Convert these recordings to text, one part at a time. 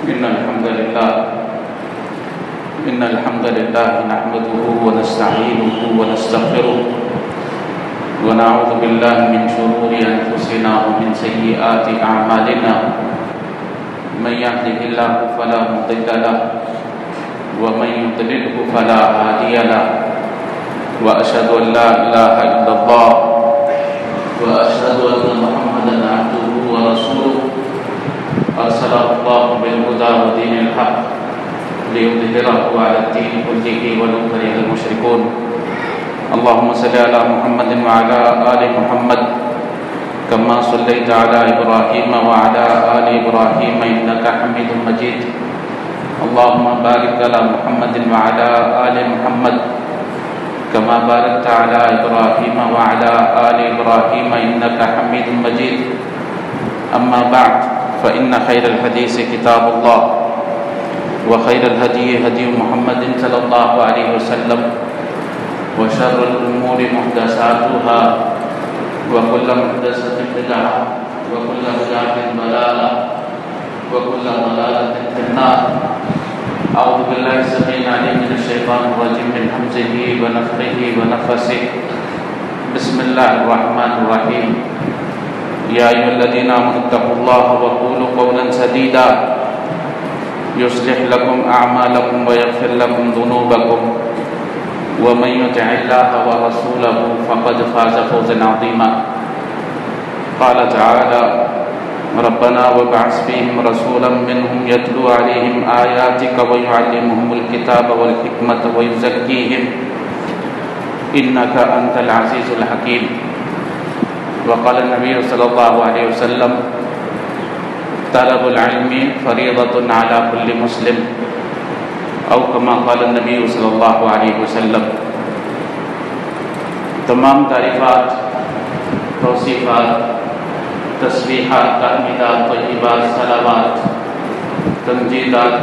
إن الحمد لله نحمده ونستعينه ونستغفره ونعوذ بالله من شرور أنفسنا ومن سيئات أعمالنا من يهده الله فلا مضل له ومن يضلله فلا هادي له وأشهد أن لا إله إلا الله وأشهد أن محمدا عبده ورسوله أرسله الله بالهدى ودين الحق ليظهره على الدين كله ولو كره المشركون اللهم صل على محمد وعلى آل محمد كما صليت على إبراهيم وعلى آل إبراهيم إنك حميد مجيد اللهم بارك على محمد وعلى آل محمد كما باركت على إبراهيم وعلى آل إبراهيم إنك حميد مجيد أما بعد فإن خير الحديث كتاب الله وخير الهدي هدي محمد صلى الله عليه وسلم وشر الأمور محدثاتها وكل محدثة بدعة وكل بدعة ضلالة وكل ضلالة في النار أعوذ بالله السميع العليم من الشيطان الرجيم من همزه ونفخه ونفثه بسم الله الرحمن الرحيم يا أيها الذين آمنوا اتقوا الله وقولوا قولا سديدا يصلح لكم أعمالكم ويغفر لكم ذنوبكم ومن يطع الله ورسوله فقد فاز فوزا عظيما قال تعالى ربنا وابعث فيهم رسولا منهم يتلو عليهم آياتك ويعلمهم الكتاب والحكمة ويزكيهم إنك أنت العزيز الحكيم وقال النبي صلى الله عليه وسلم طلب العلم فريضة على كل مسلم او كما قال النبی صلی اللہ علیہ وسلم۔ تمام تعریفات، توصیفات، تسبیحات، تحمیدات، طیبات، صلوات، تمجیدات،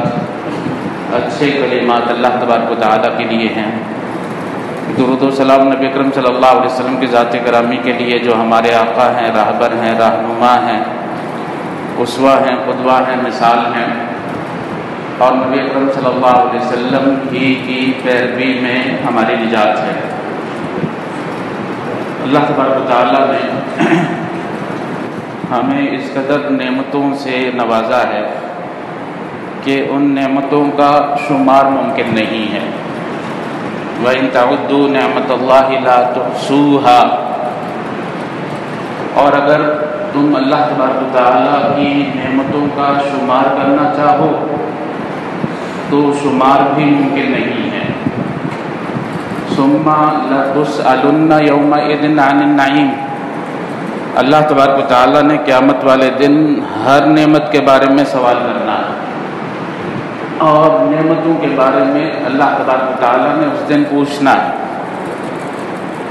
اچھے کلمات اللہ تبارک و تعالیٰ کے لیے ہیں۔ درود و سلام نبی اکرم صلی اللہ علیہ وسلم کی ذات گرامی کے لیے جو ہمارے آقا ہیں، راہبر ہیں، رہنما ہیں، اسوہ ہیں، قدوہ ہیں، مثال ہیں، اور نبی اکرم صلی اللہ علیہ وسلم کی پیروی میں ہماری نجات ہے۔ اللہ تبارک و تعالیٰ نے ہمیں اس قدر نعمتوں سے نوازا ہے کہ ان نعمتوں کا شمار ممکن نہیں ہے۔ وَإِن تَعُدُّوا نِعْمَتَ اللَّهِ لَا تُحْصُوهَا، اور اگر تم اللہ تبارک و تعالیٰ کی نعمتوں کا شمار کرنا چاہو تو شمار بھی ممکن نہیں ہے۔ ثُمَّ لَتُسْأَلُنَّ يَوْمَئِذٍ عَنِ النَّعِيمِ، اللہ تبارک و تعالیٰ نے قیامت والے دن ہر نعمت کے بارے میں سوال کرنا ہے، اور نعمتوں کے بارے میں اللہ تبارک و تعالیٰ نے اس دن پوچھنا ہے۔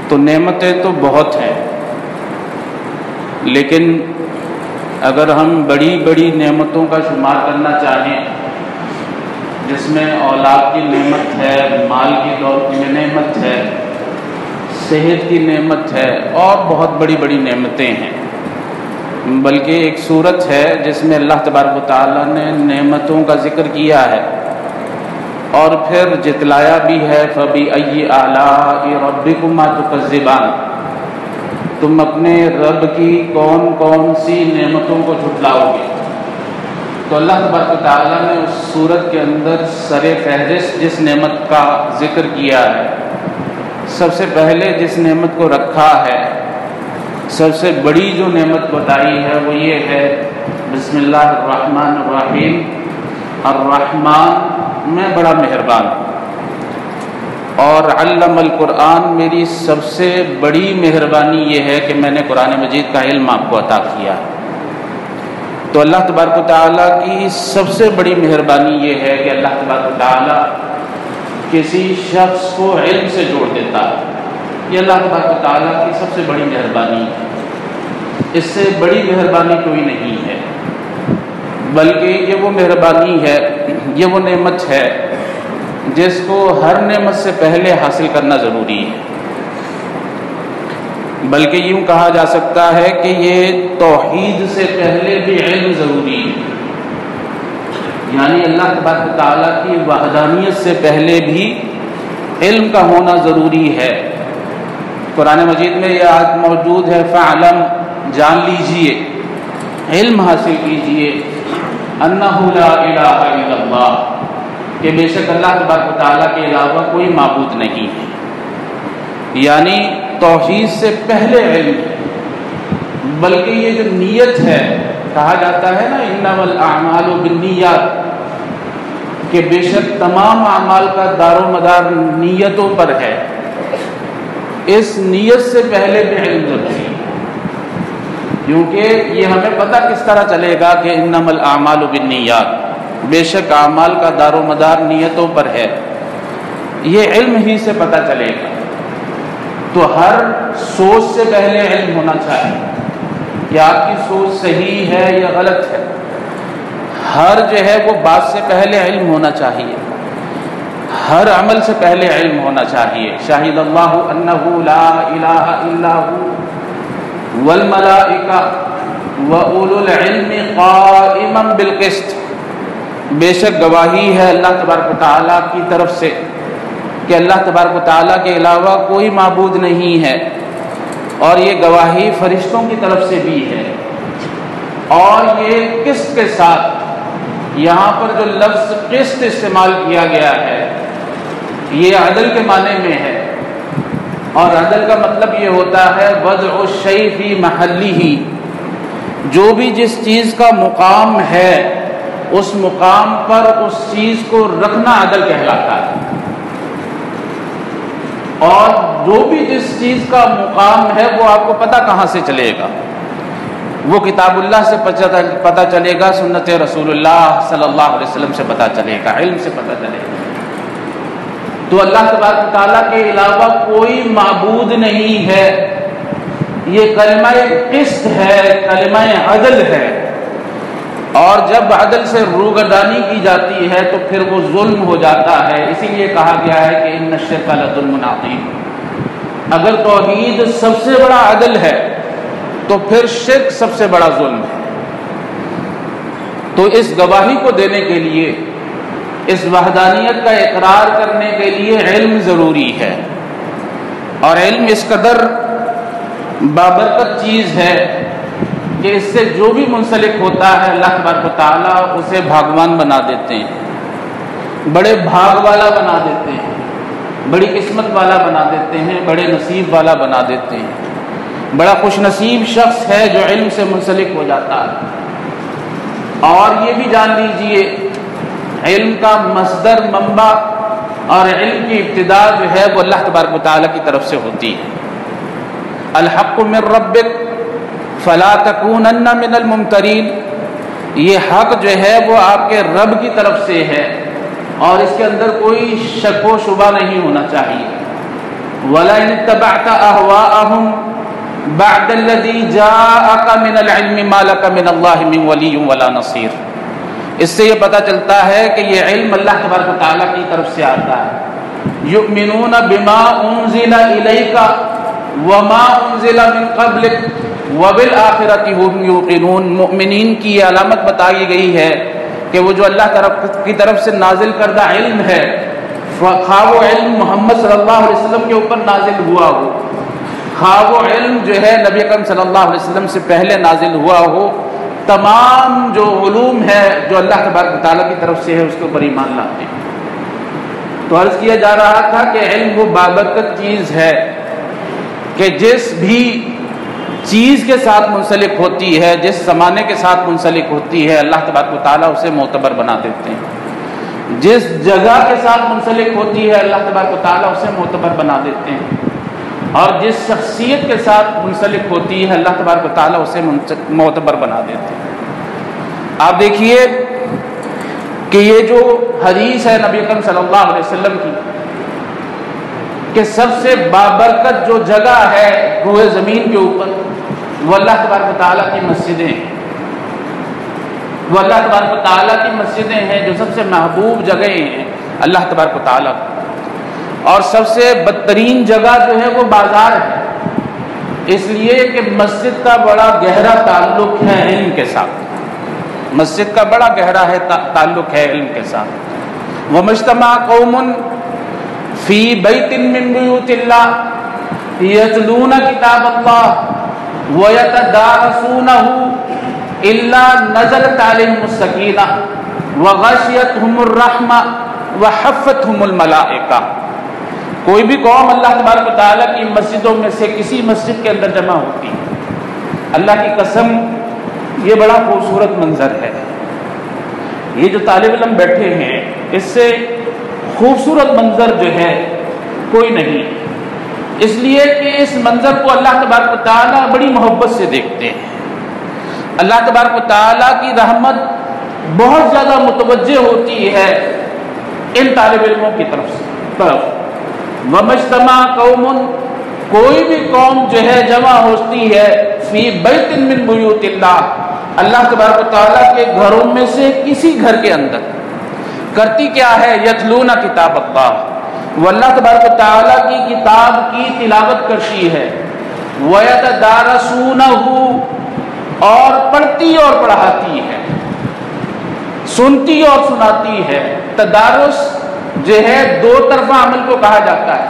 تو نعمتیں تو بہت ہیں، لیکن اگر ہم بڑی بڑی نعمتوں کا شمار کرنا چاہیں، جس میں اولاد کی نعمت ہے، مال کی دولت کی نعمت ہے، صحت کی نعمت ہے، اور بہت بڑی بڑی نعمتیں ہیں، بلکہ ایک صورت ہے جس میں اللہ تبارک و تعالیٰ نے نعمتوں کا ذکر کیا ہے اور پھر جتلایا بھی ہے فَبِأَيِّ آلَاءِ رَبِّكُمَا تُكَذِّبَانِ، تم اپنے رب کی کون کون سی نعمتوں کو جھٹلاؤ گے۔ تو اللہ تبارک و تعالیٰ نے اس صورت کے اندر سر فہرست جس نعمت کا ذکر کیا ہے، سب سے پہلے جس نعمت کو رکھا ہے، سب سے بڑی جو نعمت بتائی ہے وہ یہ ہے بسم اللہ الرحمن الرحیم، الرحمن میں بڑا مہربان ہوں، اور علم القرآن، میری سب سے بڑی مہربانی یہ ہے کہ میں نے قرآن مجید کا علم آپ کو عطا کیا۔ تو اللہ تبارک و تعالیٰ کی سب سے بڑی مہربانی یہ ہے کہ اللہ تبارک و تعالیٰ کسی شخص کو علم سے جوڑ دیتا ہے۔ یہ اللہ تبارک و تعالیٰ کی سب سے بڑی مہربانی ہے، اس سے بڑی مہربانی کوئی نہیں ہے، بلکہ یہ وہ مہربانی ہے، یہ وہ نعمت ہے جس کو ہر نعمت سے پہلے حاصل کرنا ضروری ہے۔ بلکہ یوں کہا جا سکتا ہے کہ یہ توحید سے پہلے بھی علم ضروری ہے۔ یعنی اللہ تبارک و تعالیٰ کی وحدانیت سے پہلے بھی علم کا ہونا ضروری ہے۔ قرآن مجید میں یہ آیت موجود ہے، فَعْلَمْ، جان لیجئے، علم حاصل کیجئے، أَنَّهُ لَا إِلَٰهَ إِلَّا اللَّهُ، کہ بے شک اللہ تبارک و تعالیٰ کے علاوہ کوئی معبود نہیں ہے، یعنی توحید سے پہلے علم ہے۔ بلکہ یہ جو نیت ہے، کہا جاتا ہے نا انما الاعمال بالنیات، کہ بے شک تمام اعمال کا دار و مدار نیتوں پر ہے، اس نیت سے پہلے بھی علم ضروری ہے، کیونکہ یہ ہمیں پتہ کس طرح چلے گا کہ انما الاعمال بالنیات، بے شک اعمال کا دار و مدار نیتوں پر ہے، یہ علم ہی سے پتہ چلے گا۔ تو ہر سوچ سے پہلے علم ہونا چاہیے کہ آپ کی سوچ صحیح ہے یا غلط ہے، ہر جو ہے وہ بات سے پہلے علم ہونا چاہیے، ہر عمل سے پہلے علم ہونا چاہیے۔ شاہد اللہ انہ لا الہ الا ہو والملائکہ واولو العلم قائما بالقسط، بے شک گواہی ہے اللہ تبارک و تعالیٰ کی طرف سے کہ اللہ تبارک و تعالیٰ کے علاوہ کوئی معبود نہیں ہے، اور یہ گواہی فرشتوں کی طرف سے بھی ہے، اور یہ قسط کے ساتھ، یہاں پر جو لفظ قسط استعمال کیا گیا ہے یہ عدل کے معنی میں ہے، اور عدل کا مطلب یہ ہوتا ہے وضع الشیء فی محلہ، جو بھی جس چیز کا مقام ہے اس مقام پر اس چیز کو رکھنا عدل کہلاتا ہے، اور جو بھی جس چیز کا مقام ہے وہ آپ کو پتہ کہاں سے چلے گا؟ وہ کتاب اللہ سے پتہ چلے گا، سنت رسول اللہ صلی اللہ علیہ وسلم سے پتہ چلے گا، علم سے پتہ چلے گا۔ تو اللہ تبارک و تعالیٰ کے علاوہ کوئی معبود نہیں ہے، یہ کلمہ قسط ہے، کلمہ عدل ہے، اور جب عدل سے روگردانی کی جاتی ہے تو پھر وہ ظلم ہو جاتا ہے، اسی لیے کہا گیا ہے کہ ان الشرک لظلم عظیم۔ اگر توحید سب سے بڑا عدل ہے تو پھر شرک سب سے بڑا ظلم ہے۔ تو اس گواہی کو دینے کے لیے، اس وحدانیت کا اقرار کرنے کے لیے علم ضروری ہے، اور علم اس قدر بابرکت چیز ہے کہ اس سے جو بھی منسلک ہوتا ہے اللہ تبارک و تعالیٰ اسے بھاگوان بنا دیتے ہیں، بڑے بھاگ والا بنا دیتے ہیں، بڑی قسمت والا بنا دیتے ہیں، بڑے نصیب والا بنا دیتے ہیں۔ بڑا خوش نصیب شخص ہے جو علم سے منسلک ہو جاتا ہے۔ اور یہ بھی جان لیجئے علم کا مصدر، منبع اور علم کی ابتدا جو ہے وہ اللہ تبارک و تعالیٰ کی طرف سے ہوتی ہے۔ الحق من ربک فلا تکونن من الممترین، یہ حق جو ہے وہ آپ کے رب کی طرف سے ہے اور اس کے اندر کوئی شک و شبہ نہیں ہونا چاہیے۔ وَلَئِنِ اتَّبَعْتَ أَهْوَاءَهُمْ بَعْدَ الَّذِي جَاءَكَ مِنَ الْعِلْمِ مَا لَكَ مِنَ اللَّهِ مِنْ وَلِيٍّ وَلَا نَصِيرٍ۔ اس سے یہ پتہ چلتا ہے کہ یہ علم اللہ تبارک و تعالیٰ کی طرف سے آتا ہے۔ يُؤْمِنُونَ بِمَا أُنزِلَ إِلَيْكَ وَمَا أُنزِلَ مِنْ قَبْلِكَ وَبِالْآخِرَةِ هُمْ يُوقِنُونَ۔ مؤمنین کی یہ علامت بتائی گئی ہے کہ وہ جو اللہ کی طرف سے نازل کردہ علم ہے، خواہ وہ علم محمد صلی اللہ علیہ وسلم کے اوپر نازل ہوا ہو، خواہ وہ علم جو ہے نبی اکرم صلی اللہ علیہ وسلم سے پہلے نازل ہوا ہو، تمام جو علوم ہے جو اللہ تبارک و تعالیٰ کی طرف سے ہے اس کے اوپر ایمان لاتے ہیں۔ تو عرض کیا جا رہا تھا کہ علم وہ بابرکت چیز ہے کہ جس بھی چیز کے ساتھ منسلک ہوتی ہے، جس زمانے کے ساتھ منسلک ہوتی ہے، اللہ تبارک و تعالیٰ اسے معتبر بنا دیتے ہیں۔ جس جگہ کے ساتھ منسلک ہوتی ہے اللہ تبارک و تعالیٰ اسے معتبر بنا دیتے ہیں، اور جس شخصیت کے ساتھ منسلک ہوتی ہے اللہ تبارک و تعالیٰ اسے معتبر بنا دیتے ہیں۔ آپ دیکھیے کہ یہ جو حدیث ہے نبی اکرم صلی اللہ علیہ وسلم کی کہ سب سے بابرکت جو جگہ ہے روئے زمین کے اوپر وہ اللہ تبارک و تعالیٰ کی مسجدیں ہیں، وہ اللہ تبارک و تعالیٰ کی مسجدیں ہیں جو سب سے محبوب جگہیں ہیں اللہ تبارک و تعالیٰ کو، اور سب سے بدترین جگہ جو ہے وہ بازار ہے، اس لیے کہ مسجد کا بڑا گہرا تعلق ہے علم کے ساتھ۔ مسجد کا بڑا گہرا ہے تعلق ہے علم کے ساتھ۔ وَمَجْتَمَعَ قَوْمٌ فِي بَيْتٍ مِّن بُيُوتِ اللَّهِ يَتْلُونَ كِتَابَ اللَّهِ وَيَتَدَارَسُونَهُ إِلَّا نَزَلَتْ عَلَيْهِمُ السَّكِينَةُ وَغَشِيَتْهُمُ الرَّحْمَةُ وَحَفَّتْهُمُ الْمَلَائِكَةُ۔ کوئی بھی قوم اللہ تبارک و تعالیٰ کی مسجدوں میں سے کسی مسجد کے اندر جمع ہوتی ہے، اللہ کی قسم یہ بڑا خوبصورت منظر ہے۔ یہ جو طالب علم بیٹھے ہیں اس سے خوبصورت منظر جو ہے کوئی نہیں، اس لیے کہ اس منظر کو اللہ تبارک و تعالیٰ بڑی محبت سے دیکھتے ہیں۔ اللہ تبارک و تعالیٰ کی رحمت بہت زیادہ متوجہ ہوتی ہے ان طالب علموں کی طرف۔ وَمَجْتَمَعَ قَوْمٌ، کوئی بھی قوم جو ہے جمع ہوتی ہے، فی بیت من بیوت اللہ، اللہ تبارک و تعالیٰ کے گھروں میں سے کسی گھر کے اندر، کرتی کیا ہے؟ یتلون کتاب اللہ، وہ اللہ تبارک و تعالیٰ کی کتاب کی تلاوت کرتی ہے، وَيَتَدَارَسُونَهُ، اور پڑھتی اور پڑھاتی ہے، سنتی اور سناتی ہے۔ تدارس جو ہے دو طرفہ عمل کو کہا جاتا ہے،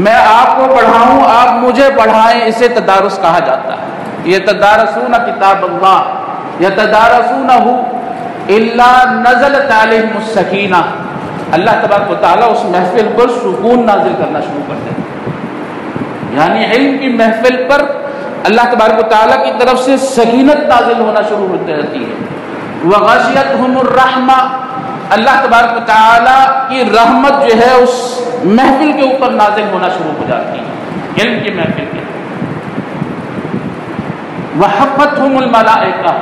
میں آپ کو پڑھاؤں آپ مجھے پڑھائیں، اسے تدارس کہا جاتا ہے۔ یتدارسون کتاب اللہ یتدارسونہ الا نزلت علیہم السکینہ، اللہ تبارک و تعالیٰ اس محفل پر سکون نازل کرنا شروع کر دیتے ہیں، یعنی علم کی محفل پر اللہ تبارک و تعالیٰ کی طرف سے سکینت نازل ہونا شروع ہو جاتی ہے۔ وغشیتہم الرحمہ، اللہ تبارک و تعالیٰ کی رحمت جو ہے اس محفل کے اوپر نازل ہونا شروع ہو جاتی ہے، علم کی محفل کے۔ وحفتہم الملائکہ،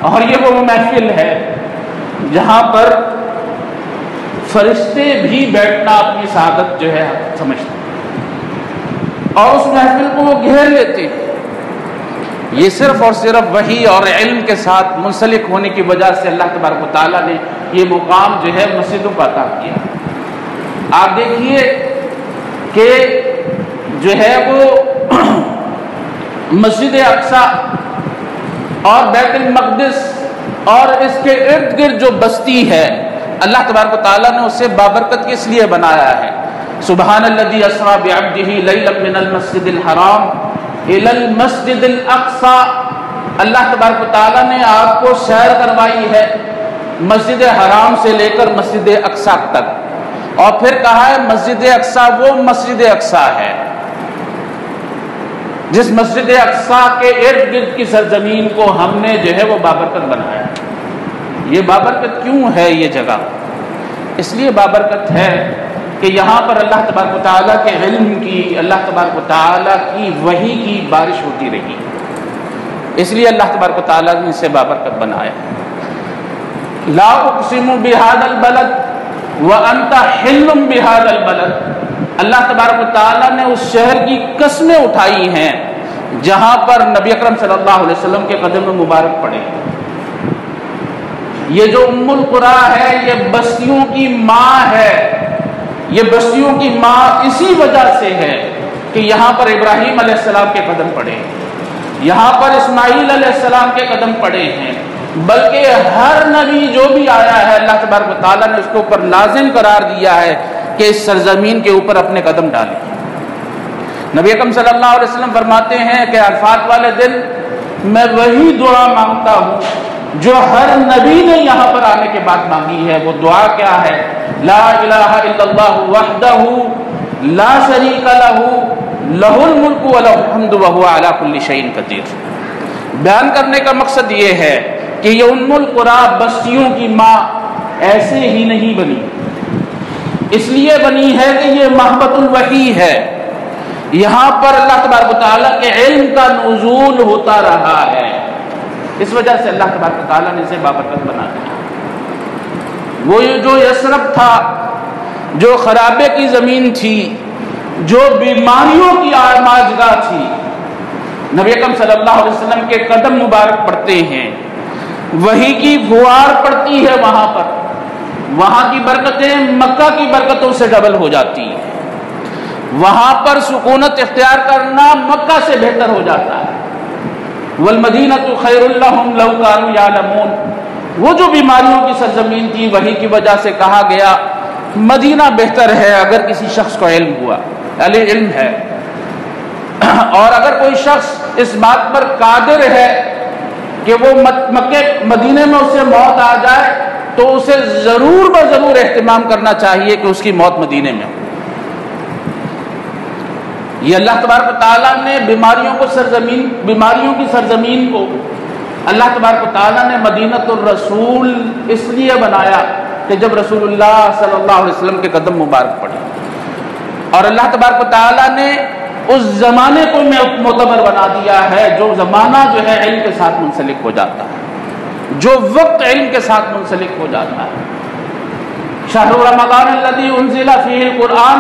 اور یہ وہ محفل ہے جہاں پر فرشتے بھی بیٹھنا اپنی سعادت جو ہے سمجھتے ہیں، اور اس محفل کو وہ گھیر لیتے ہیں۔ یہ صرف اور صرف وحی اور علم کے ساتھ منسلک ہونے کی وجہ سے اللہ تبارک و تعالیٰ نے یہ مقام جو ہے مسجدوں کا عطا کیا۔ آپ دیکھیے کہ جو ہے وہ مسجد اقصی اور بیت المقدس اور اس کے ارد گرد جو بستی ہے، اللہ تبارک و تعالیٰ نے اسے بابرکت کس لیے بنایا ہے؟ سبحان الذی اسریٰ بعبدہ لیلا من المسجد الحرام الی المسجد الاقصی، اللہ تبارک و تعالیٰ نے آپ کو سیر کروائی ہے مسجد حرام سے لے کر مسجد اقصی تک، اور پھر کہا ہے مسجد اقصی وہ مسجد اقصی ہے جس مسجد اقصی کے ارد گرد کی سرزمین کو ہم نے جو ہے وہ بابرکت بنایا۔ یہ بابرکت کیوں ہے یہ جگہ؟ اس لیے بابرکت ہے کہ یہاں پر اللہ تبارک و تعالیٰ کے علم کی، اللہ تبارک و تعالیٰ کی وحی کی بارش ہوتی رہی، اس لیے اللہ تبارک و تعالیٰ نے اسے بابرکت بنایا۔ لا اقسم بہذا البلد وانت حل بہذا البلد، اللہ تبارک و تعالیٰ نے اس شہر کی قسمیں اٹھائی ہیں جہاں پر نبی اکرم صلی اللہ علیہ وسلم کے قدم مبارک پڑے۔ یہ جو ام القریٰ ہے یہ بستیوں کی ماں ہے، یہ بستیوں کی ماں اسی وجہ سے ہے کہ یہاں پر ابراہیم علیہ السلام کے قدم پڑے، یہاں پر اسماعیل علیہ السلام کے قدم پڑے ہیں، بلکہ ہر نبی جو بھی آیا ہے اللہ تبارک و تعالیٰ نے اس کے اوپر لازم قرار دیا ہے کہ اس سرزمین کے اوپر اپنے قدم ڈالیں۔ نبی اکرم صلی اللہ علیہ وسلم فرماتے ہیں کہ عرفات والے دن میں وہی دعا مانگتا ہوں جو ہر نبی نے یہاں پر آنے کے بعد مانگی ہے۔ وہ دعا کیا ہے؟ لا الہ الا اللہ وحدہ لا شریک لہ لہ الملک و لہ الحمد وہو علی کل شیء قدیر۔ بیان کرنے کا مقصد یہ ہے کہ یہ ام القریٰ بستیوں کی ماں ایسے ہی نہیں بنی، اس لیے بنی ہے کہ یہ محبت الوحی ہے، یہاں پر اللہ تبارک و تعالیٰ کے علم کا نزول ہوتا رہا ہے، اس وجہ سے اللہ تبارک و تعالیٰ نے اسے بابرکت بنا دیا۔ وہ جو یثرب تھا، جو خرابے کی زمین تھی، جو بیماریوں کی آماجگاہ تھی، نبی اکرم صلی اللہ علیہ وسلم کے قدم مبارک پڑتے ہیں، وحی کی فوار پڑتی ہے وہاں پر، وہاں کی برکتیں مکہ کی برکتوں سے ڈبل ہو جاتی ہیں، وہاں پر سکونت اختیار کرنا مکہ سے بہتر ہو جاتا ہے۔ والمدینۃ خیر لہم لو کانوا یعلمون، وہ جو بیماریوں کی سرزمین تھی وہی کی وجہ سے کہا گیا مدینہ بہتر ہے اگر کسی شخص کو علم ہوا، علم ہے، اور اگر کوئی شخص اس بات پر قادر ہے کہ وہ مکے مدینے میں اسے موت آ جائے تو اسے ضرور بضرور اہتمام کرنا چاہیے کہ اس کی موت مدینے میں ہو۔ یہ اللہ تبارک و تعالیٰ نے بیماریوں کی سرزمین کو اللہ تبارک و تعالیٰ نے مدینۃ الرسول اس لیے بنایا کہ جب رسول اللہ صلی اللہ علیہ وسلم کے قدم مبارک پڑے، اور اللہ تبارک و تعالیٰ نے اس زمانے کو معتبر بنا دیا ہے جو زمانہ جو ہے علم کے ساتھ منسلک ہو جاتا ہے، جو وقت علم کے ساتھ منسلک ہو جاتا ہے۔ شہر رمضان الذی انزل فیہ القرآن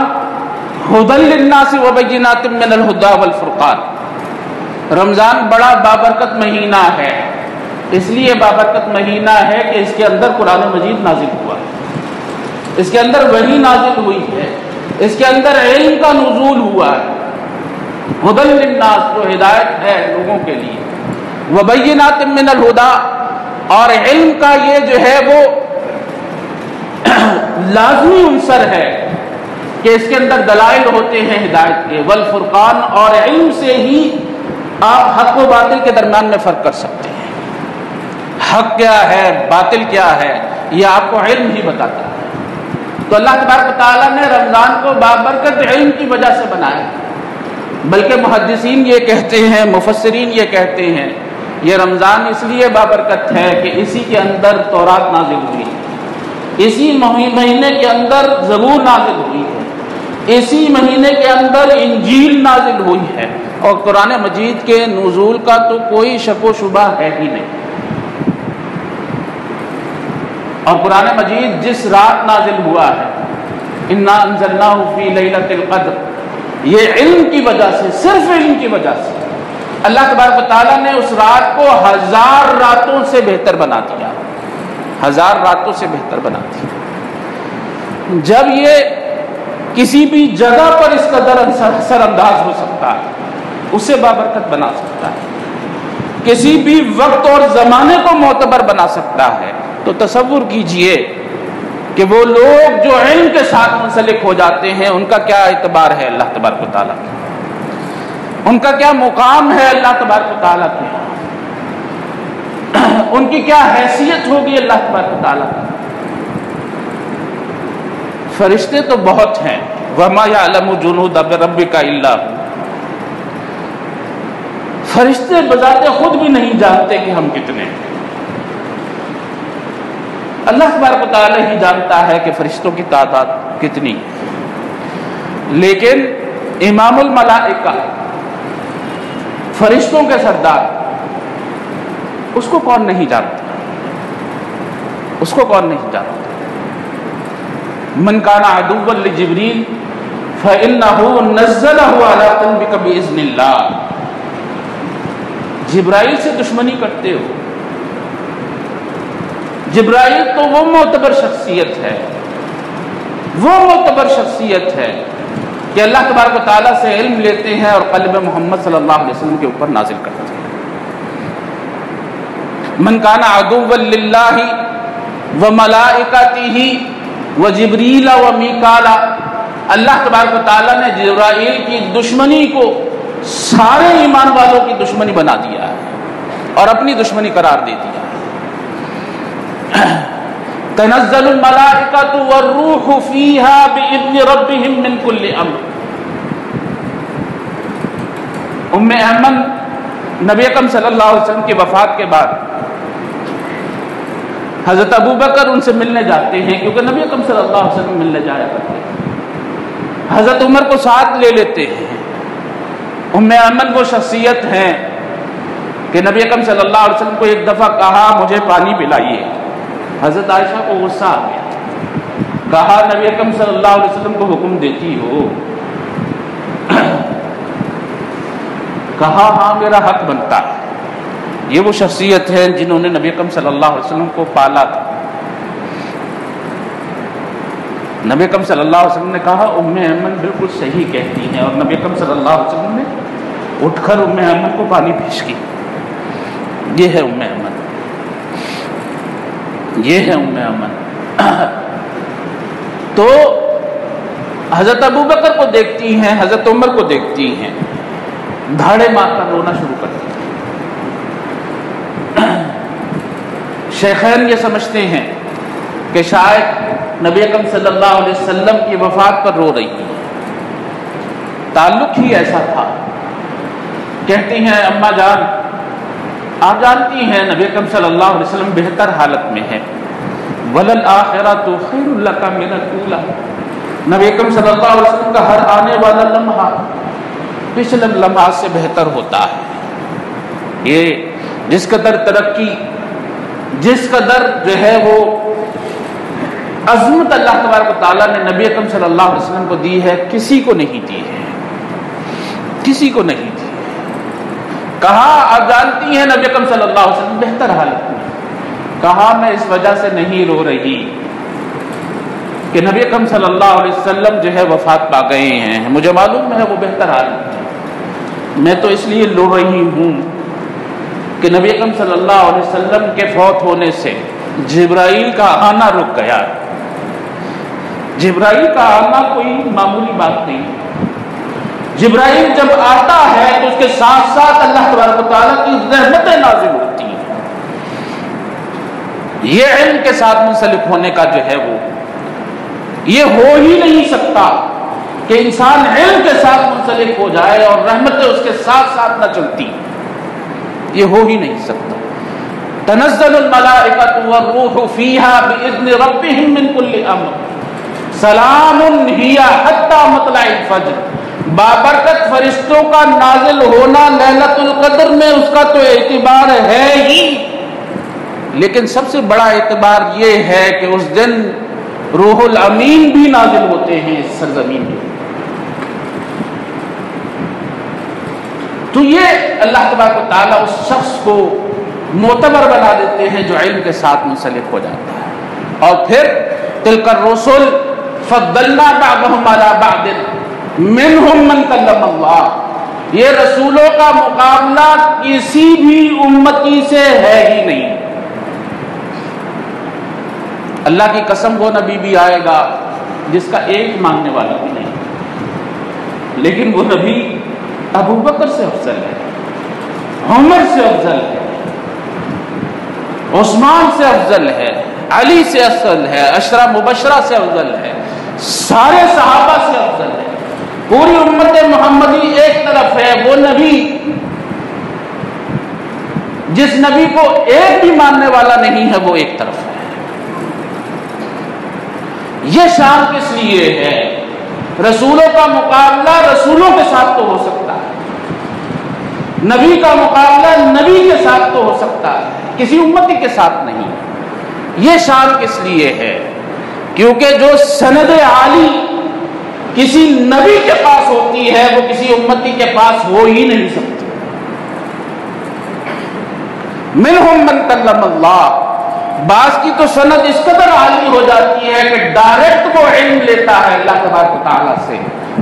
ھدی للناس وبینات من الھدی والفرقان۔ رمضان بڑا بابرکت مہینہ ہے، اس لیے بابرکت مہینہ ہے کہ اس کے اندر قرآن مجید نازل ہوا، اس کے اندر وحی نازل ہوئی ہے، اس کے اندر علم کا نزول ہوا ہے، ھدی للناس جو ہدایت ہے لوگوں کے لیے، وبینات من الھدی، اور علم کا یہ جو ہے وہ لازمی عنصر ہے کہ اس کے اندر دلائل ہوتے ہیں ہدایت کے، والفرقان، اور علم سے ہی آپ حق و باطل کے درمیان میں فرق کر سکتے ہیں۔ حق کیا ہے، باطل کیا ہے، یہ آپ کو علم ہی بتاتا ہے۔ تو اللہ تبارک و تعالیٰ نے رمضان کو بابرکت علم کی وجہ سے بنایا، بلکہ محدثین یہ کہتے ہیں، مفسرین یہ کہتے ہیں، یہ رمضان اس لیے بابرکت ہے کہ اسی کے اندر تورات نازل ہوئی ہے، اسی مہینے کے اندر زبور نازل ہوئی ہے، اسی مہینے کے اندر انجیل نازل ہوئی ہے، اور قرآن مجید کے نزول کا تو کوئی شک و شبہ ہے ہی نہیں۔ اور قرآن مجید جس رات نازل ہوا ہے، انا انزلناہ فی لیلۃ القدر، یہ علم کی وجہ سے، صرف علم کی وجہ سے اللہ تبارک و تعالیٰ نے اس رات کو 1000 راتوں سے بہتر بنا دیا، 1000 راتوں سے بہتر بنا دیا۔ جب یہ کسی بھی جگہ پر اس قدر اثر انداز ہو سکتا ہے، اسے بابرکت بنا سکتا ہے، کسی بھی وقت اور زمانے کو معتبر بنا سکتا ہے، تو تصور کیجئے کہ وہ لوگ جو علم کے ساتھ منسلک ہو جاتے ہیں ان کا کیا اعتبار ہے اللہ تبارک و تعالیٰ کا، ان کا کیا مقام ہے اللہ تبارک و تعالیٰ کے، ان کی کیا حیثیت ہوگی اللہ تبارک و تعالیٰ کی۔ فرشتے تو بہت ہیں، وَمَا يَعْلَمُ جُنُودَ رَبِّكَ إِلَّا هُوَ، فرشتے بذات خود بھی نہیں جانتے کہ ہم کتنے ہیں، اللہ تبارک و تعالیٰ ہی جانتا ہے کہ فرشتوں کی تعداد کتنی ہے۔ لیکن امام الملائکہ، فرشتوں کے سردار، اس کو کون نہیں جانتا، اس کو کون نہیں جانتا۔ من کان عدوا لجبریل فإنہ نزلہ علی قلبک بإذن اللہ، جبرائیل سے دشمنی کرتے ہو، جبرائیل تو وہ معتبر شخصیت ہے، وہ معتبر شخصیت ہے کہ اللہ تبارک و تعالیٰ سے علم لیتے ہیں اور قلب محمد صلی اللہ علیہ وسلم کے اوپر نازل کرتے ہیں۔ من کان عدوا للہ وملائکتہ وجبریل ومیکال، اللہ تبارک و تعالیٰ نے جبرائیل کی دشمنی کو سارے ایمان والوں کی دشمنی بنا دیا ہے اور اپنی دشمنی قرار دے دیا ہے۔ تنزل الملائکۃ والروح فیہا بإذن ربہم من کل امر۔ ام ایمن نبی اکرم صلی اللہ علیہ وسلم کی وفات کے بعد حضرت ابوبکر ان سے ملنے جاتے ہیں، کیونکہ نبی اکرم صلی اللہ علیہ وسلم ملنے جایا کرتے ہیں، حضرت عمر کو ساتھ لے لیتے ہیں۔ ام ایمن وہ شخصیت ہیں کہ نبی اکرم صلی اللہ علیہ وسلم کو ایک دفعہ کہا مجھے پانی پلائیے، حضرت عائشہ کو غصہ آ گیا، کہا نبی اکرم صلی اللہ علیہ وسلم کو حکم دیتی ہو، کہا ہاں میرا حق بنتا ہے۔ یہ وہ شخصیت ہے جنہوں نے نبی اکرم صلی اللہ علیہ وسلم کو پالا تھا۔ نبی اکرم صلی اللہ علیہ وسلم نے کہا ام ایمن بالکل صحیح کہتی ہیں، اور نبی اکرم صلی اللہ علیہ وسلم نے اٹھ کر ام ایمن کو پانی پیش کی۔ یہ ہے ام ایمن۔ یہ ہے امن۔ تو حضرت ابو بکر کو دیکھتی ہیں، حضرت عمر کو دیکھتی ہیں، دھاڑے مار کر رونا شروع کرتی ہیں۔ شیخین یہ سمجھتے ہیں کہ شاید نبی اکرم صلی اللہ علیہ وسلم کی وفات پر رو رہی ہے، تعلق ہی ایسا تھا۔ کہتی ہیں اما جان، آپ جانتی ہیں نبی اکرم صلی اللہ علیہ وسلم بہتر حالت میں ہے، وَلَلْآخِرَةُ خَيْرٌ لَكَ مِنَ الْأُولَىٰ، نبی اکرم صلی اللہ علیہ وسلم کا ہر آنے والا لمحہ پچھلے لمحات سے بہتر ہوتا ہے۔ یہ جس قدر ترقی، جس قدر جو ہے وہ عظمت اللہ تبارک و تعالیٰ نے نبی اکرم صلی اللہ علیہ وسلم کو دی ہے، کسی کو نہیں دی ہے، کسی کو نہیں دی۔ کہا آپ جانتی ہیں نبی اکرم صلی اللہ علیہ وسلم بہتر حالت میں، کہا میں اس وجہ سے نہیں رو رہی کہ نبی اکرم صلی اللہ علیہ وسلم جو ہے وفات پا گئے ہیں، مجھے معلوم ہے وہ بہتر حالت میں، میں تو اس لیے رو رہی ہوں کہ نبی اکرم صلی اللہ علیہ وسلم کے فوت ہونے سے جبرائیل کا آنا رک گیا۔ جبرائیل کا آنا کوئی معمولی بات نہیں، جبرائیل جب آتا ہے تو اس کے ساتھ ساتھ اللہ تبارک و تعالیٰ کی رحمتیں نازل ہوتی ہیں۔ یہ علم کے ساتھ منسلک ہونے کا جو ہے وہ یہ ہو ہی نہیں سکتا کہ انسان علم کے ساتھ منسلک ہو جائے اور رحمتیں اس کے ساتھ ساتھ نہ چلتی، یہ ہو ہی نہیں سکتا۔ تنزل الملائکۃ والروح فیہا باذن ربہم من کل امر سلام ہی حتی مطلع الفجر، بابرکت فرشتوں کا نازل ہونا لیلۃ القدر میں اس کا تو اعتبار ہے ہی، لیکن سب سے بڑا اعتبار یہ ہے کہ اس دن روح الامین بھی نازل ہوتے ہیں اس سرزمین میں۔ تو یہ اللہ تبارک و تعالیٰ اس شخص کو معتبر بنا دیتے ہیں جو علم کے ساتھ منسلک ہو جاتا ہے۔ اور پھر تلک الرسل فضلنا بعضهم على بعض منهم من کلم اللہ، یہ رسولوں کا مقابلہ کسی بھی امتی سے ہے ہی نہیں۔ اللہ کی قسم وہ نبی بھی آئے گا جس کا ایک ماننے والا بھی نہیں، لیکن وہ نبی ابو بکر سے افضل ہے، عمر سے افضل ہے، عثمان سے افضل ہے، علی سے افضل ہے، عشرہ مبشرہ سے افضل ہے، سارے صحابہ سے افضل ہے۔ پوری امت محمدی ایک طرف ہے، وہ نبی جس نبی کو ایک بھی ماننے والا نہیں ہے وہ ایک طرف ہے۔ یہ شان کس لیے ہے؟ رسولوں کا مقابلہ رسولوں کے ساتھ تو ہو سکتا ہے، نبی کا مقابلہ نبی کے ساتھ تو ہو سکتا ہے، کسی امتی کے ساتھ نہیں۔ یہ شان کس لیے ہے؟ کیونکہ جو سند عالی کسی نبی کے پاس ہوتی ہے وہ کسی امتی کے پاس ہو ہی نہیں سکتی۔ منہم من کلم اللہ، بعض کی تو سند اس قدر عالی ہو جاتی ہے کہ ڈائریکٹ وہ علم لیتا ہے اللہ تبارک و تعالیٰ سے،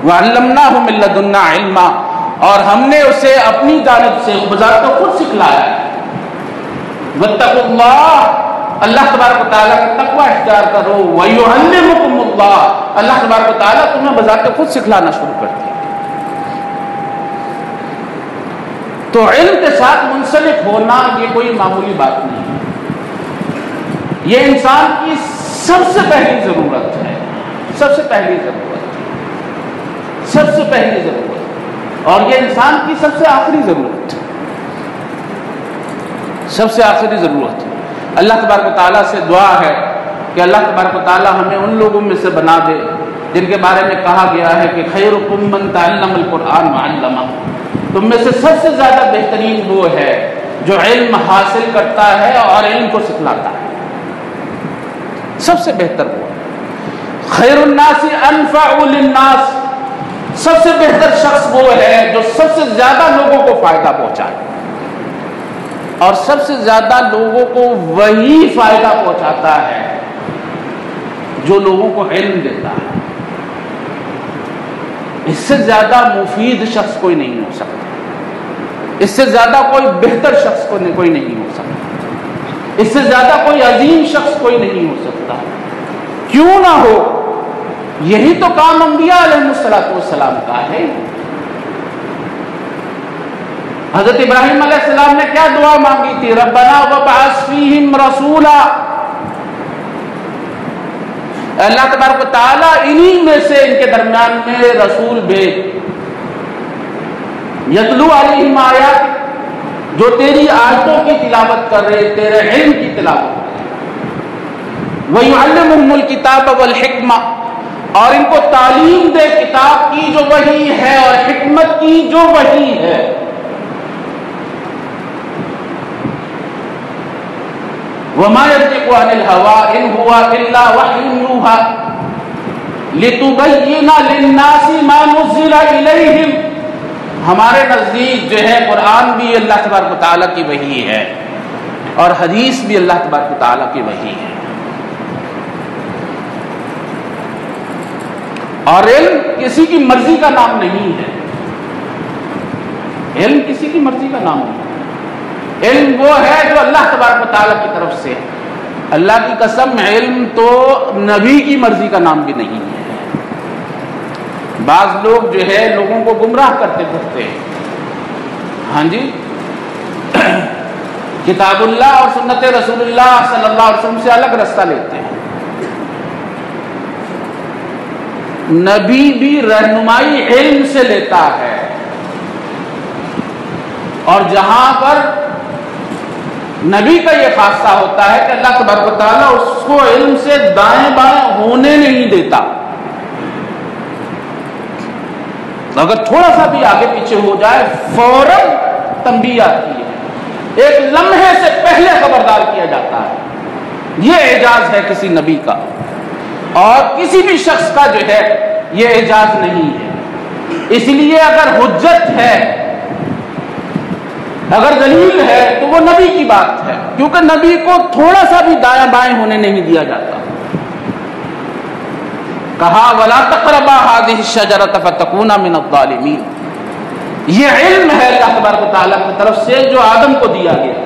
وَعَلَّمْنَاهُ مِن لَّدُنَّا عِلْمًا، اور ہم نے اسے اپنی جانب سے بذات خود سکھلایا۔ وَاتَّقُوا اللَّهَ، اللہ تبارک و تعالیٰ کا تقوی اختیار کرو، وَيُعَلِّمُكُمُ اللَّهُ، اللہ تبارک و تعالیٰ تمہیں بذات خود سکھلانا شروع کر دیا۔ تو علم کے ساتھ منسلک ہونا یہ کوئی معمولی بات نہیں ہے، یہ انسان کی سب سے پہلی ضرورت ہے، سب سے پہلی ضرورت ہے، سب سے پہلی ضرورت، اور یہ انسان کی سب سے آخری ضرورت ہے، سب سے آخری ضرورت ہے۔ اللہ تبارک و تعالیٰ سے دعا ہے کہ اللہ تبارک و تعالیٰ ہمیں ان لوگوں میں سے بنا دے جن کے بارے میں کہا گیا ہے کہ خیرکم من تعلم القرآن وعلمہ، تم میں سے سب سے زیادہ بہترین وہ ہے جو علم حاصل کرتا ہے اور علم کو سکھلاتا ہے، سب سے بہتر وہ ہے۔ خیر الناس انفع للناس، سب سے بہتر شخص وہ ہے جو سب سے زیادہ لوگوں کو فائدہ پہنچائے، اور سب سے زیادہ لوگوں کو وہی فائدہ پہنچاتا ہے جو لوگوں کو علم دیتا ہے۔ اس سے زیادہ مفید شخص کوئی نہیں ہو سکتا، اس سے زیادہ کوئی بہتر شخص کوئی نہیں ہو سکتا، اس سے زیادہ کوئی عظیم شخص کوئی نہیں ہو سکتا، کیوں نہ ہو؟ یہی تو کام انبیاء علیہ السلام کا ہے۔ حضرت ابراہیم علیہ السلام نے کیا دعا مانگی تھی؟ ربنا وابعث فیہم رسولا، اللہ تبارک و تعالیٰ انہی میں سے ان کے درمیان میں رسول بھیج، یتلو علیہم آیات، جو تیری آیتوں کی تلاوت کر رہے، تیرے علم کی تلاوت کر رہے، وَيُعَلِّمُهُمُ الْكِتَابَ وَالْحِكْمَةَ، اور ان کو تعلیم دے کتاب کی جو وحی ہے اور حکمت کی جو وحی ہے۔ وَمَا يَنطِقُ عَنِ الْهَوَىٰ إِنْ هُوَ إِلَّا وَحْيٌ يُوحَىٰ لِتُبَيِّنَ لِلنَّاسِ مَا نُزِّلَ إِلَيْهِمْ، ہمارے نزدیک جو ہے قرآن بھی اللہ تبارک و تعالیٰ کی وحی ہے اور حدیث بھی اللہ تبارک و تعالیٰ کی وحی ہے۔ اور علم کسی کی مرضی کا نام نہیں ہے، علم کسی کی مرضی کا نام نہیں ہے، علم وہ ہے جو اللہ تبارک و تعالیٰ کی طرف سے ہے۔ اللہ کی قسم علم تو نبی کی مرضی کا نام بھی نہیں ہے۔ بعض لوگ جو ہے لوگوں کو گمراہ کرتے پھرتے ہیں، ہاں جی، کتاب اللہ اور سنت رسول اللہ صلی اللہ علیہ وسلم سے الگ راستہ لیتے ہیں۔ نبی بھی رہنمائی علم سے لیتا ہے، اور جہاں پر نبی کا یہ خاصہ ہوتا ہے کہ اللہ تبارک و تعالیٰ اس کو علم سے دائیں بائیں ہونے نہیں دیتا، اگر تھوڑا سا بھی آگے پیچھے ہو جائے فوراً تنبیہ آتی ہے، ایک لمحے سے پہلے خبردار کیا جاتا ہے۔ یہ اعجاز ہے کسی نبی کا، اور کسی بھی شخص کا جو ہے یہ اعجاز نہیں ہے۔ اس لیے اگر حجت ہے، اگر دلیل ہے، تو وہ نبی کی بات ہے، کیونکہ نبی کو تھوڑا سا بھی دائیں بائیں ہونے نہیں دیا جاتا۔ کہا وَلَا تَقْرَبَا هَٰذِهِ الشَّجَرَةَ فَتَكُونَا مِنَ الظَّالِمِينَ، یہ علم ہے اللہ تبارک و تعالیٰ کی طرف سے جو آدم کو دیا گیا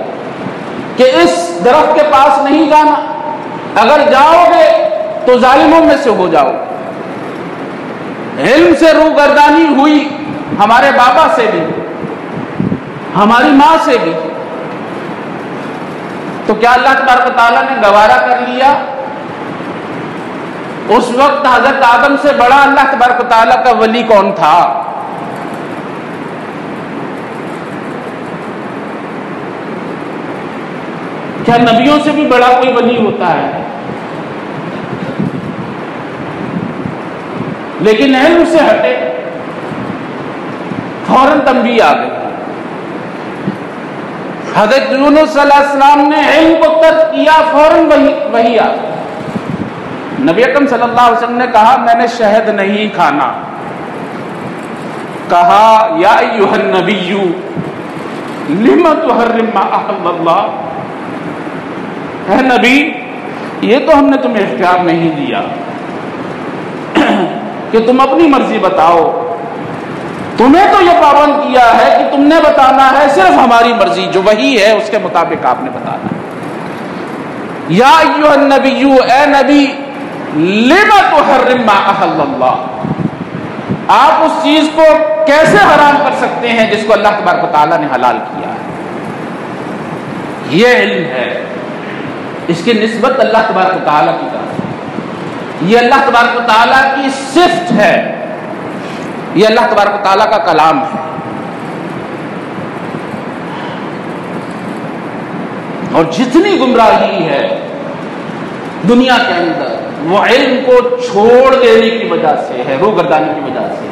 کہ اس درخت کے پاس نہیں جانا، اگر جاؤ گے تو ظالموں میں سے ہو جاؤ۔ علم سے روگردانی ہوئی ہمارے بابا سے بھی، ہماری ماں سے بھی، تو کیا اللہ تبارک و تعالیٰ نے گوارا کر لیا؟ اس وقت حضرت آدم سے بڑا اللہ تبارک و تعالیٰ کا ولی کون تھا؟ کیا نبیوں سے بھی بڑا کوئی ولی ہوتا ہے؟ لیکن علم سے ہٹے، فوراً تنبیہ آ گئی۔ حضرت یونس صلی اللہ علیہ وسلم نے علم کو ترک کیا، فوراً وحی آ گئی۔ نبی اکرم صلی اللہ علیہ وسلم نے کہا میں نے شہد نہیں کھانا، کہا یا ایھا النبی لم تحرم ما احل اللہ، اے نبی یہ تو ہم نے تمہیں اختیار نہیں دیا کہ تم اپنی مرضی بتاؤ، تمہیں تو یہ پابند کیا ہے کہ تم نے بتانا ہے صرف ہماری مرضی، جو وحی ہے اس کے مطابق آپ نے بتانا ہے۔ یا ایھا النبی، اے نبی، لم تحرم ما احل اللہ، آپ اس چیز کو کیسے حرام کر سکتے ہیں جس کو اللہ تبارک و تعالیٰ نے حلال کیا ہے؟ یہ علم ہے، اس کی نسبت اللہ تبارک و تعالیٰ کی طرف ہے، یہ اللہ تبارک و تعالیٰ کی صفت ہے، یہ اللہ تبارک و تعالیٰ کا کلام ہے۔ اور جتنی گمراہی ہے دنیا کے اندر وہ علم کو چھوڑ دینے کی وجہ سے ہے، روگردانی کی وجہ سے۔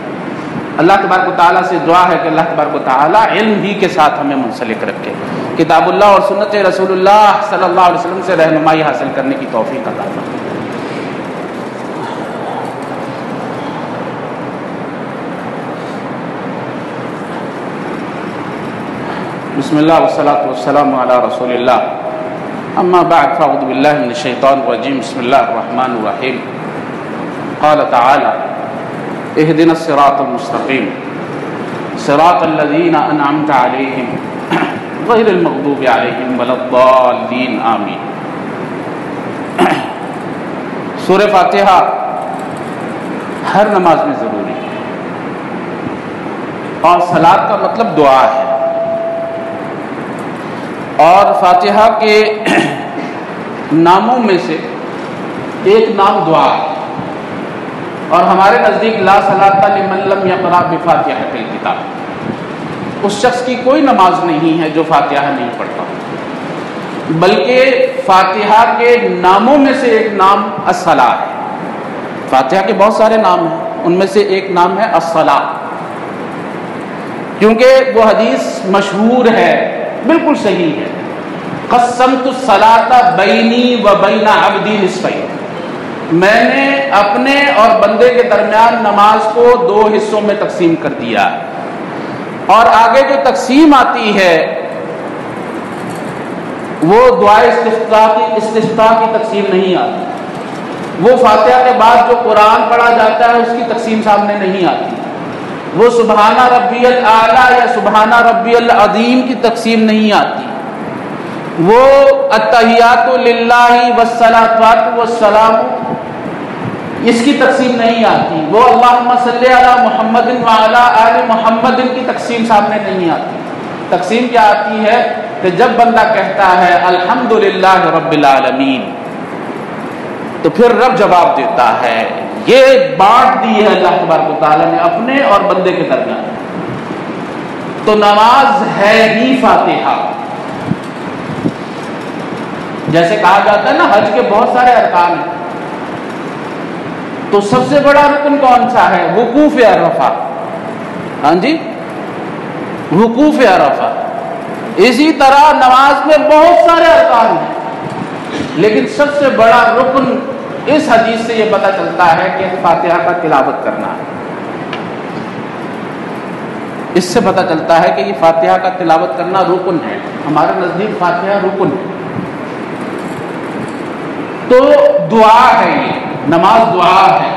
اللہ تبارک و تعالیٰ سے دعا ہے کہ اللہ تبارک و تعالیٰ علم ہی کے ساتھ ہمیں منسلک رکھے، کتاب اللہ اور سنت رسول اللہ صلی اللہ علیہ وسلم سے رہنمائی حاصل کرنے کی توفیق عطا فرمائے۔ بسم اللہ والصلاة والسلام علی رسول اللہ، اما بعد فاعوذ باللہ من الشیطان الرجیم، بسم اللہ الرحمن الرحیم۔ قال تعالی اهدنا الصراط المستقیم صراط الذین انعمت علیہم غیر المغضوب علیہم ولا الضالین آمین۔ سورہ فاتحہ ہر نماز میں ضروری ہے، اور صلاۃ کا مطلب دعا ہے، اور فاتحہ کے ناموں میں سے ایک نام دعا ہے، اور ہمارے نزدیک لا صلاۃ لمن لم یقرأ بفاتحۃ الکتاب، اس شخص کی کوئی نماز نہیں ہے جو فاتحہ نہیں پڑھتا، بلکہ فاتحہ کے ناموں میں سے ایک نام الصلاۃ ہے۔ فاتحہ کے بہت سارے نام ہیں، ان میں سے ایک نام ہے الصلاۃ، کیونکہ وہ حدیث مشہور ہے، بالکل صحیح ہے، قسمت الصلاۃ بینی و بین عبدی نصفین، میں نے اپنے اور بندے کے درمیان نماز کو 2 حصوں میں تقسیم کر دیا، اور آگے جو تقسیم آتی ہے وہ دعائے استفتاح کی تقسیم نہیں آتی، وہ فاتحہ کے بعد جو قرآن پڑھا جاتا ہے اس کی تقسیم سامنے نہیں آتی، وہ سبحان ربی الاعلیٰ یا سبحان ربی العظیم کی تقسیم نہیں آتی، وہ التحیات للہ والصلوات والسلام اس کی تقسیم نہیں آتی، وہ اللہم صلی علی محمد وعلی آل محمد کی تقسیم سامنے نہیں آتی۔ تقسیم کیا آتی ہے کہ جب بندہ کہتا ہے الحمدللہ رب العالمین تو پھر رب جواب دیتا ہے، یہ بانٹ دی ہے اللہ تبارک و تعالیٰ نے اپنے اور بندے کے درمیان۔ تو نماز ہے ہی فاتحہ، جیسے کہا جاتا ہے نا حج کے بہت سارے ارکان ہیں، تو سب سے بڑا رکن کون سا ہے؟ وقوف عرفہ۔ ہاں جی، وقوف عرفہ۔ اسی طرح نماز میں بہت سارے ارکان ہیں، لیکن سب سے بڑا رکن اس حدیث سے یہ پتہ چلتا ہے کہ فاتحہ کا تلاوت کرنا ہے۔ اس سے پتہ چلتا ہے کہ یہ فاتحہ کا تلاوت کرنا رکن ہے، ہمارے نزدیک فاتحہ رکن ہے۔ تو دعا ہے، یہ نماز دعا ہے،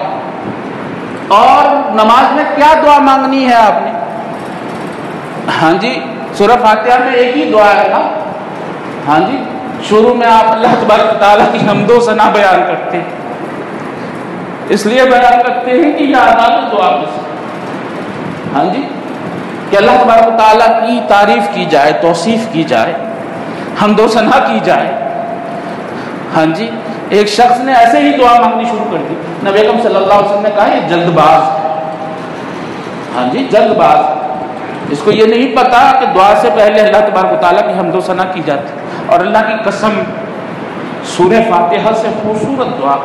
اور نماز میں کیا دعا مانگنی ہے آپ نے؟ ہاں جی، سورہ فاتحہ میں ایک ہی دعا ہے نا۔ ہاں جی، شروع میں آپ اللہ تبارک و تعالیٰ کی حمد و ثنا بیان کرتے ہیں، اس لیے بیان کرتے ہیں کہ یہ آداب دعا میں سے، ہاں جی، کہ اللہ تبارک و تعالیٰ کی تعریف کی جائے، توصیف کی جائے، حمد و ثنا کی جائے۔ ہاں جی، ایک شخص نے ایسے ہی دعا مانگنی شروع کر دی، نبی اکرم صلی اللہ علیہ وسلم نے کہا یہ جلد باز ہے۔ ہاں جی، جلد باز، اس کو یہ نہیں پتا کہ دعا سے پہلے اللہ تبارک و تعالیٰ کی حمد و ثنا کی جاتی، اور اللہ کی قسم سورہ فاتحہ سے خوبصورت دعا،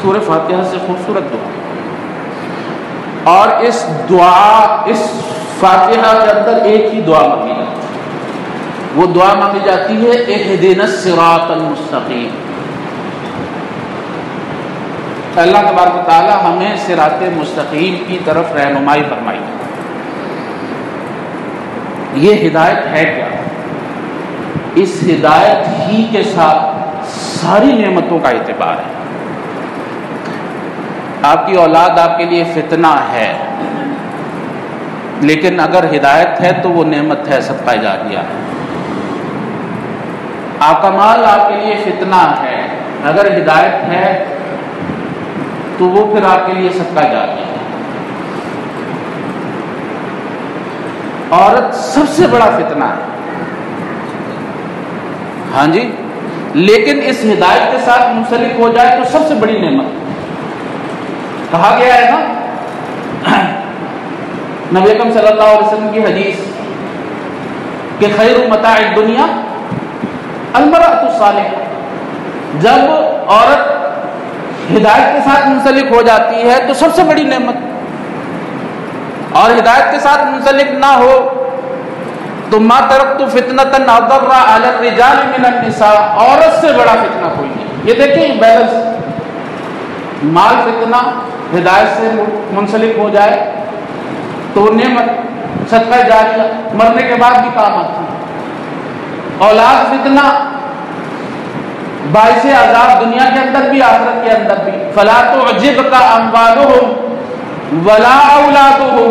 سورہ فاتحہ سے خوبصورت دعا، اور اس دعا، اس فاتحہ کے اندر ایک ہی دعا مانگی جاتی ہے، وہ دعا مانگی جاتی ہے اہدنا الصراط المستقیم۔ اللہ تبارک و تعالی ہمیں صراط مستقیم کی طرف رہنمائی فرمائی۔ یہ ہدایت ہے کیا؟ اس ہدایت ہی کے ساتھ ساری نعمتوں کا اعتبار ہے۔ آپ کی اولاد آپ کے لیے فتنہ ہے، لیکن اگر ہدایت ہے تو وہ نعمت ہے، صدقہ جاریہ ہے۔ آپ کا مال آپ کے لیے فتنہ ہے، اگر ہدایت ہے تو وہ پھر آپ کے لیے صدقہ جاریہ ہے۔ عورت سب سے بڑا فتنہ ہے، ہاں جی، لیکن اس ہدایت کے ساتھ منسلک ہو جائے تو سب سے بڑی نعمت۔ کہا گیا ہے نا نبی اکرم صلی اللہ علیہ وسلم کی حدیث کہ خیر متاع الدنیا المرأۃ الصالحہ، جب عورت ہدایت کے ساتھ منسلک ہو جاتی ہے تو سب سے بڑی نعمت، اور ہدایت کے ساتھ منسلک نہ ہو تو ما ترکت فتنۃ اضر علی الرجال من النساء، عورت سے بڑا فتنہ کوئی نہیں۔ یہ دیکھیں بیلنس، مال فتنہ ہدایت سے منسلک ہو جائے تو نعمت، صدقہ جاریہ، مرنے کے بعد بھی کام آتی ہے۔ اولاد فتنہ، باعث عذاب دنیا کے اندر بھی آخرت کے اندر بھی۔ فلا تعجبک اموالهم ولا اولادهم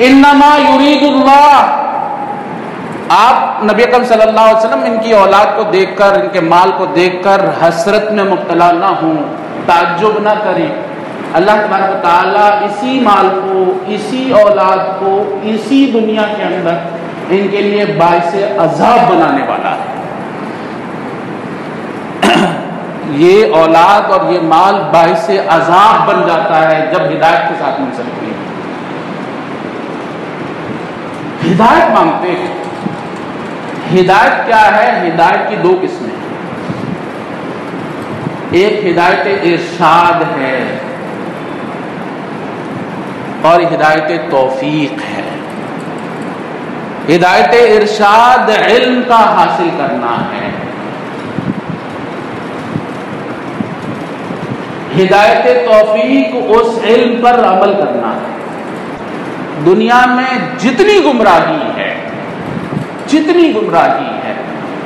انما يريد الله آپ نبی اکرم صلی اللہ علیہ وسلم ان کی اولاد کو دیکھ کر، ان کے مال کو دیکھ کر حسرت میں مبتلا نہ ہوں، تعجب نہ کریں۔ اللہ تبارک و تعالیٰ اسی مال کو، اسی اولاد کو، اسی دنیا کے اندر ان کے لیے باعث عذاب بنانے والا ہے۔ یہ اولاد اور یہ مال باعث عذاب بن جاتا ہے جب ہدایت کے ساتھ مل سکتی ہے۔ ہدایت مانگتے ہیں۔ ہدایت کیا ہے؟ ہدایت کی دو قسمیں ہیں، ایک ہدایت ارشاد ہے اور ہدایت توفیق ہے۔ ہدایت ارشاد علم کا حاصل کرنا ہے، ہدایت توفیق اس علم پر عمل کرنا ہے۔ دنیا میں جتنی گمراہی ہے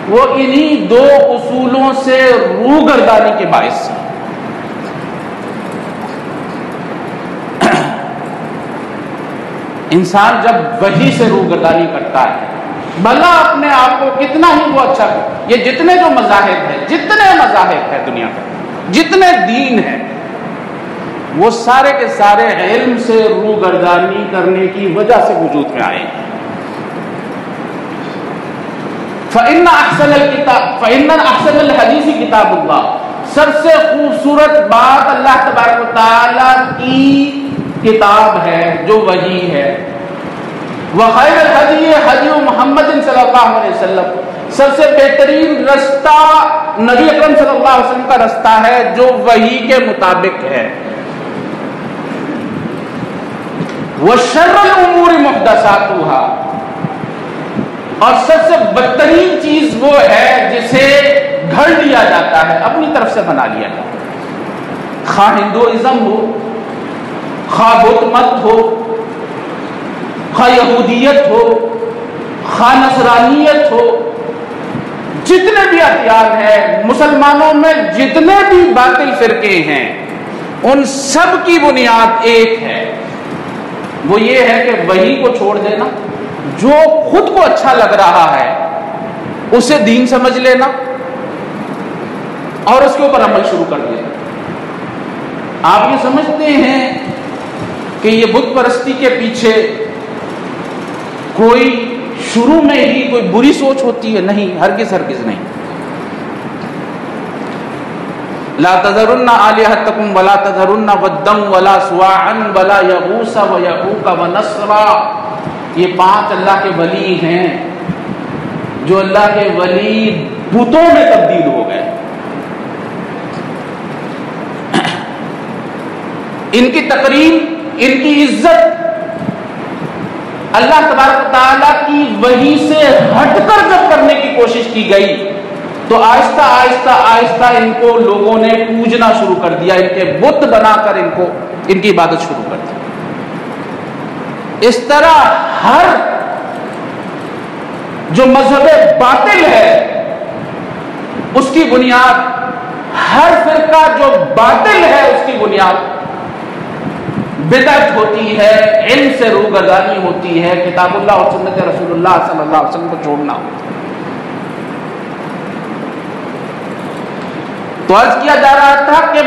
وہ انہی دو اصولوں سے روگردانی کے باعث ہے۔ انسان جب وحی سے روگردانی کرتا ہے، بھلا اپنے آپ کو کتنا ہی وہ اچھا کرے، یہ جتنے جو مذاہب ہیں دنیا کے، جتنے دین ہیں، وہ سارے کے سارے علم سے روگردانی کرنے کی وجہ سے وجود میں آئے ہیں۔ فَإِنَّ أَحْسَنَ الْحَدِيثِ كِتَابُ اللَّهِ، سب سے خوبصورت بات اللہ تبارک و تعالیٰ کی کتاب ہے جو وحی ہے۔ وَخَيْرَ الْهَدِيِ هَدْيُ مُحَمَّدٍ صلی اللہ علیہ وسلم، سب سے بہترین رستہ نبی اکرم صلی اللہ علیہ وسلم کا رستہ ہے جو وحی کے مطابق ہے۔ وَشَرَّ الْأُمُورِ مُحْدَثَاتُهَا، اور سب سے بدترین چیز وہ ہے جسے گھڑ لیا جاتا ہے، اپنی طرف سے بنا لیا جاتا ہے، خواہ ہندوازم ہو، خواہ بت مت ہو، خواہ یہودیت ہو، خواہ نصرانیت ہو، جتنے بھی ادیان ہیں، مسلمانوں میں جتنے بھی باطل فرقے ہیں، ان سب کی بنیاد ایک ہے، وہ یہ ہے کہ وحی کو چھوڑ دینا، جو خود کو اچھا لگ رہا ہے اسے دین سمجھ لینا اور اس کے اوپر عمل شروع کر دینا۔ آپ یہ سمجھتے ہیں کہ یہ بت پرستی کے پیچھے کوئی شروع میں ہی کوئی بری سوچ ہوتی ہے؟ نہیں، ہرگز نہیں۔ لا تذرن آلہتکم ولا تذرن ودا ولا سواعا ولا یغوث ویعوق ونسرا، یہ 5 اللہ کے ولی ہیں جو اللہ کے ولی بتوں میں تبدیل ہو گئے۔ ان کی تقریب، ان کی عزت اللہ تبارک و تعالیٰ کی وحی سے ہٹ کر جب کرنے کی کوشش کی گئی تو آہستہ آہستہ ان کو لوگوں نے پوجنا شروع کر دیا، ان کے بت بنا کر ان کی عبادت شروع کر دی۔ اس طرح ہر جو مذہب باطل ہے اس کی بنیاد، ہر فرقہ جو باطل ہے اس کی بنیاد بدعت ہوتی ہے، علم سے روگردانی ہوتی ہے، کتاب اللہ اور سنت رسول اللہ صلی اللہ علیہ وسلم کو چھوڑنا ہوتا ہے۔ تو عرض کیا جا رہا تھا کہ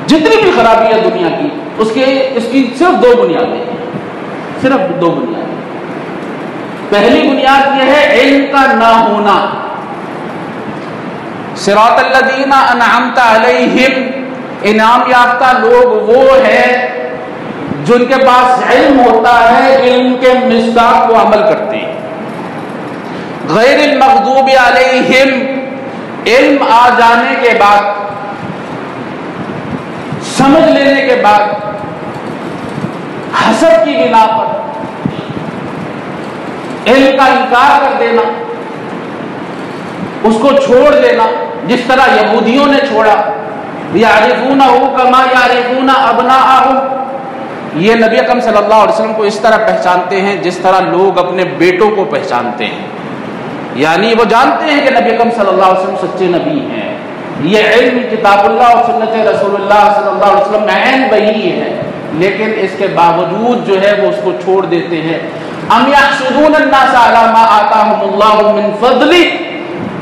جتنی بھی خرابی ہے دنیا کی، اس کی صرف 2 بنیادیں ہیں، صرف 2 بنیادیں۔ پہلی بنیاد یہ ہے علم کا نہ ہونا۔ صراط الذین انعمت علیہم، انعام یافتہ لوگ وہ ہیں جن کے پاس علم ہوتا ہے، علم کے مصداق کو عمل کرتے ہیں۔ غیر المغضوب علیہم، علم آ جانے کے بعد، سمجھ لینے کے بعد حسد کی بنا پر علم کا انکار کر دینا، اس کو چھوڑ دینا، جس طرح یہودیوں نے چھوڑا، یعرفونہ کما یعرفون ابناءہم، یہ نبی اکرم صلی اللہ علیہ وسلم کو اس طرح پہچانتے ہیں جس طرح لوگ اپنے بیٹوں کو پہچانتے ہیں، یعنی وہ جانتے ہیں کہ نبی اکرم صلی اللہ علیہ وسلم سچے نبی ہیں۔ یہ علم کتاب اللہ اور سنت رسول اللہ صلی اللہ علیہ وسلم عین وحی ہے، لیکن اس کے باوجود جو ہے وہ اس کو چھوڑ دیتے ہیں۔ ام یحسدون الناس علی ما آتاہم اللہ من فضل،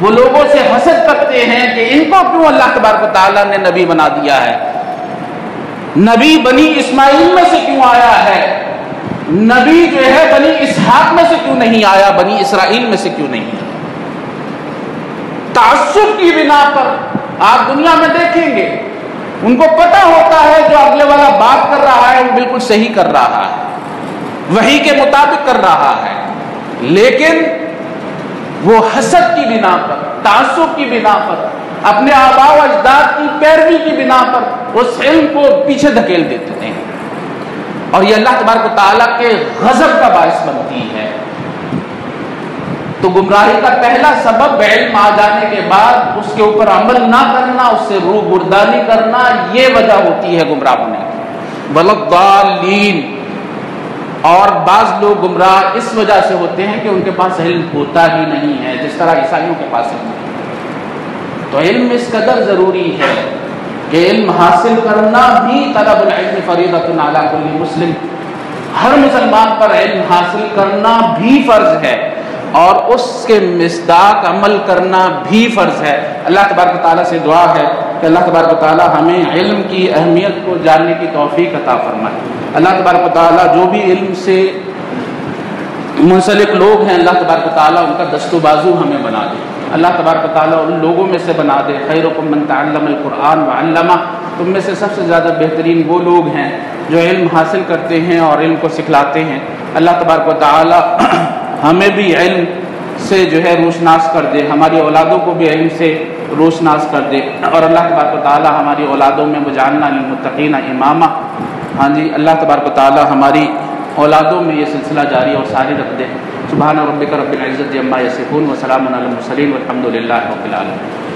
وہ لوگوں سے حسد کرتے ہیں کہ ان کو کیوں اللہ تبارک و تعالیٰ نے نبی بنا دیا ہے، نبی بنی اسماعیل میں سے کیوں آیا ہے، نبی جو ہے بنی اسحاق میں سے کیوں نہیں آیا، بنی اسرائیل میں سے کیوں نہیں آیا۔ تعصب کی بنا پر آپ دنیا میں دیکھیں گے، ان کو پتہ ہوتا ہے جو اگلے والا بات کر رہا ہے وہ بالکل صحیح کر رہا ہے، وحی کے مطابق کر رہا ہے، لیکن وہ حسد کی بنا پر، تعصب کی بنا پر، اپنے آباء و اجداد کی پیروی کی بنا پر اس علم کو پیچھے دھکیل دیتے ہیں، اور یہ اللہ تبارک و تعالیٰ کے غضب کا باعث بنتی ہے۔ تو گمراہی کا پہلا سبب علم آ جانے کے بعد اس کے اوپر عمل نہ کرنا، اس سے روگردانی کرنا، یہ وجہ ہوتی ہے گمراہ ہونے کی۔ وَلَضَّالِّينَ، اور بعض لوگ گمراہ اس وجہ سے ہوتے ہیں کہ ان کے پاس علم ہوتا ہی نہیں ہے، جس طرح عیسائیوں کے پاس علم ہے۔ تو علم اس قدر ضروری ہے کہ علم حاصل کرنا بھی طلب العلم فریضۃ علی کل مسلم، ہر مسلمان پر علم حاصل کرنا بھی فرض ہے، اور اس کے مصداق عمل کرنا بھی فرض ہے۔ اللہ تبارک و تعالیٰ سے دعا ہے کہ اللہ تبارک و تعالیٰ ہمیں علم کی اہمیت کو جاننے کی توفیق عطا فرمائے۔ اللہ تبارک و تعالیٰ جو بھی علم سے منسلک لوگ ہیں، اللہ تبارک و تعالیٰ ان کا دست و بازو ہمیں بنا دے، اللہ تبارک و تعالیٰ ان لوگوں میں سے بنا دے۔ خیرکم من تعلم القرآن وعلمہ، تم میں سے سب سے زیادہ بہترین وہ لوگ ہیں جو علم حاصل کرتے ہیں اور علم کو سکھلاتے ہیں۔ اللہ تبارک و تعالیٰ ہمیں بھی علم سے جو ہے روشناس کر دے، ہماری اولادوں کو بھی علم سے روشناس کر دے، اور اللہ تبارک و تعالیٰ ہماری اولادوں میں وجعلنا للمتقین اماما، ہاں جی، اللہ تبارک و تعالیٰ ہماری اولادوں میں یہ سلسلہ جاری اور ساری رکھ دے۔ سبحان ربک رب العزت عما یصفون وسلام علی المرسلین والحمد للہ رب العالمین۔